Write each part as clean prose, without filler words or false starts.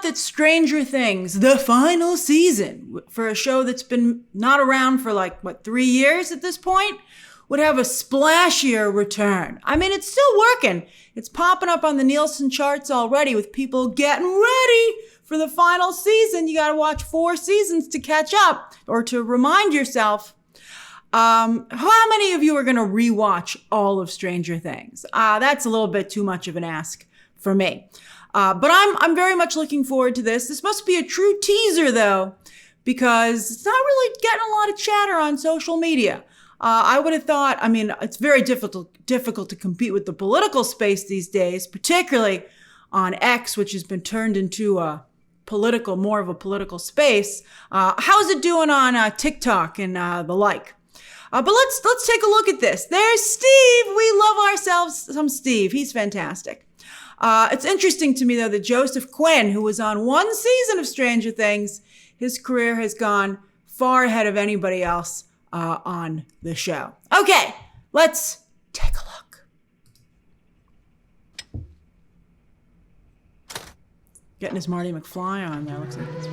thought that Stranger Things, the final season, for a show that's been not around for 3 years at this point, would have a splashier return. I mean, it's still working. It's popping up on the Nielsen charts already with people getting ready for the final season. You got to watch 4 seasons to catch up or to remind yourself. How many of you are going to rewatch all of Stranger Things? That's a little bit too much of an ask for me. But I'm very much looking forward to this. This must be a true teaser, though, because it's not really getting a lot of chatter on social media. I would have thought, it's very difficult to compete with the political space these days, particularly on X, which has been turned into more of a political space. How's it doing on TikTok and the like? But let's take a look at this. There's Steve. We love ourselves some Steve. He's fantastic. It's interesting to me, though, that Joseph Quinn, who was on 1 season of Stranger Things, his career has gone far ahead of anybody else on the show. Okay, let's take a look. Getting his Marty McFly on there. Looks like it's...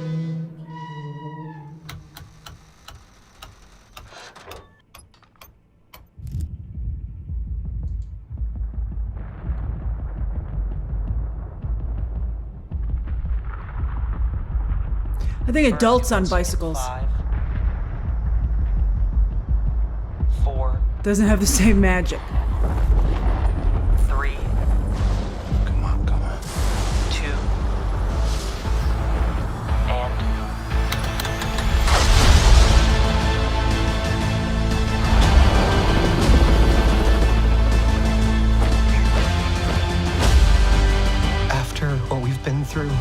I think adults on bicycles. 5, 4. Doesn't have the same magic. 3. Come on. 2. And... After what we've been through,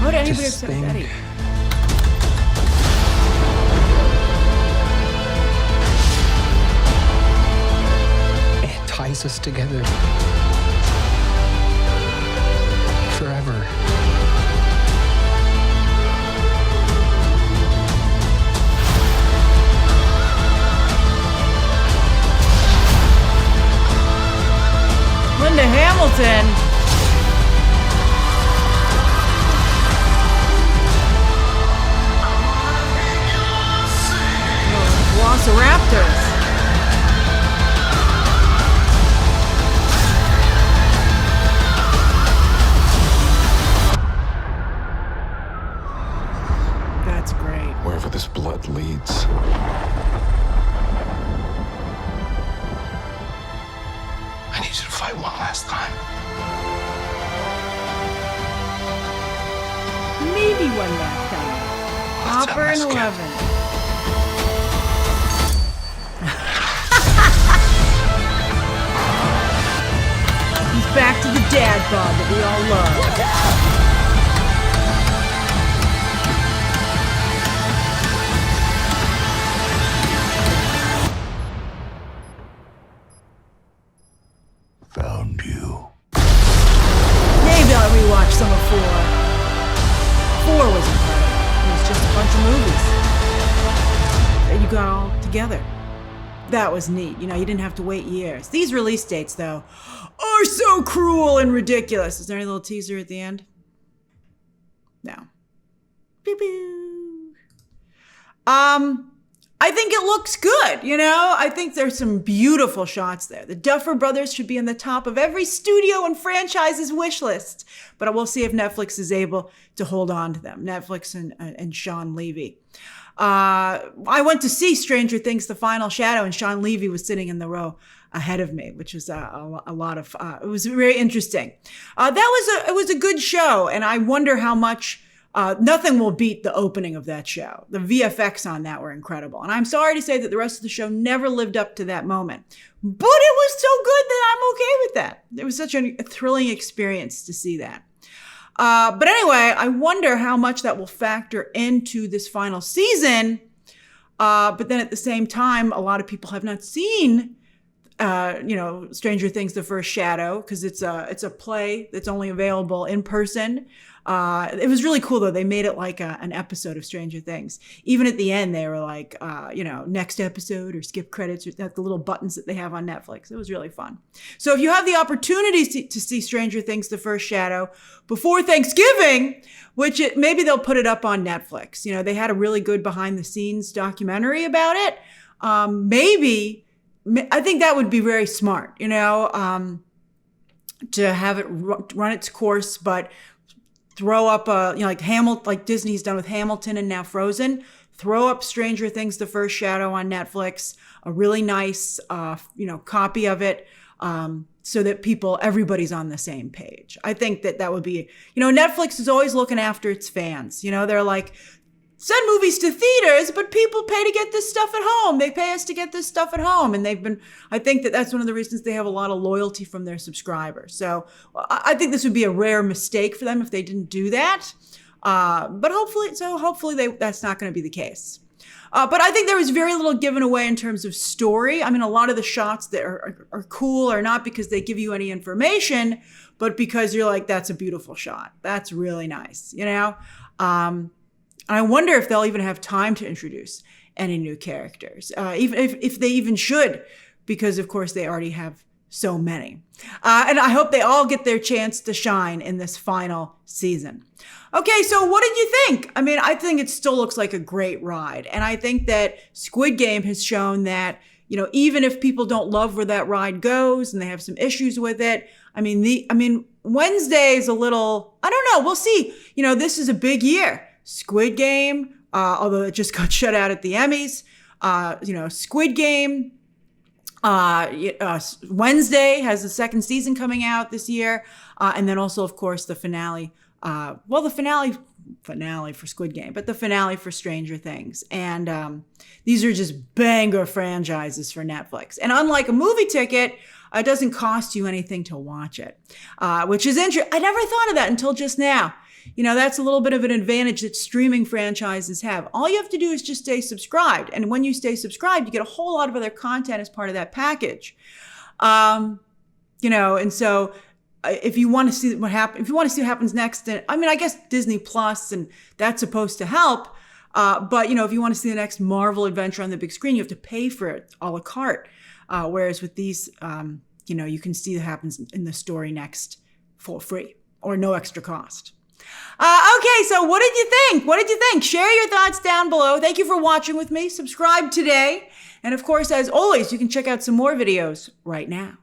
How would anybody Just accept think. Eddie? it ties us together forever. Linda Hamilton. Velociraptors. That's great. Wherever this blood leads. I need you to fight one last time. Maybe one last time. Let's Hopper and have this 11. He's back to the dad bod that we all love. Found you. Maybe I'll rewatch some of 4. 4 was incredible. It was just a bunch of movies that you got all together. That was neat. You didn't have to wait years. These release dates, though, are so cruel and ridiculous. Is there any little teaser at the end? No. Pew pew. I think it looks good, I think there's some beautiful shots there. The Duffer Brothers should be in the top of every studio and franchise's wish list. But we'll see if Netflix is able to hold on to them. Netflix and Sean Levy. I went to see Stranger Things, The Final Shadow, and Sean Levy was sitting in the row ahead of me, which was a lot of, it was very interesting. It was a good show, and I wonder how much, nothing will beat the opening of that show. The VFX on that were incredible. And I'm sorry to say that the rest of the show never lived up to that moment. But it was so good that I'm okay with that. It was such a thrilling experience to see that. But anyway, I wonder how much that will factor into this final season. But then at the same time, a lot of people have not seen Stranger Things: The First Shadow, because it's a play that's only available in person. It was really cool though. They made it like an episode of Stranger Things. Even at the end, they were like, next episode or skip credits, or the little buttons that they have on Netflix. It was really fun. So if you have the opportunity to see Stranger Things: The First Shadow before Thanksgiving, maybe they'll put it up on Netflix. They had a really good behind the scenes documentary about it. Maybe I think that would be very smart, to have it run its course, but throw up like Disney's done with Hamilton and now Frozen. Throw up Stranger Things: The First Shadow on Netflix, a really nice copy of it, so that everybody's on the same page. I think that would be, Netflix is always looking after its fans. They're like, send movies to theaters, but people pay to get this stuff at home. They pay us to get this stuff at home. And I think that's one of the reasons they have a lot of loyalty from their subscribers. So I think this would be a rare mistake for them if they didn't do that. But hopefully that's not going to be the case. But I think there was very little given away in terms of story. I mean, a lot of the shots that are cool are not because they give you any information, but because you're like, that's a beautiful shot. That's really nice, I wonder if they'll even have time to introduce any new characters, even if they even should, because of course they already have so many. And I hope they all get their chance to shine in this final season. Okay, so what did you think? I mean, I think it still looks like a great ride. And I think that Squid Game has shown that, even if people don't love where that ride goes and they have some issues with it, Wednesday is a little, I don't know, we'll see. This is a big year. Squid Game, although it just got shut out at the Emmys, Squid Game, Wednesday has the second season coming out this year. And then also, of course, the finale, the finale for Squid Game, but the finale for Stranger Things. And these are just banger franchises for Netflix. And unlike a movie ticket, it doesn't cost you anything to watch it, which is interesting. I never thought of that until just now. That's a little bit of an advantage that streaming franchises have. All you have to do is just stay subscribed. And when you stay subscribed, you get a whole lot of other content as part of that package. And so if you want to see what happens next, I guess Disney Plus, and that's supposed to help. But if you want to see the next Marvel adventure on the big screen, you have to pay for it a la carte. Whereas with these, you can see what happens in the story next for free or no extra cost. Okay, so what did you think? Share your thoughts down below. Thank you for watching with me. Subscribe today. And of course, as always, you can check out some more videos right now.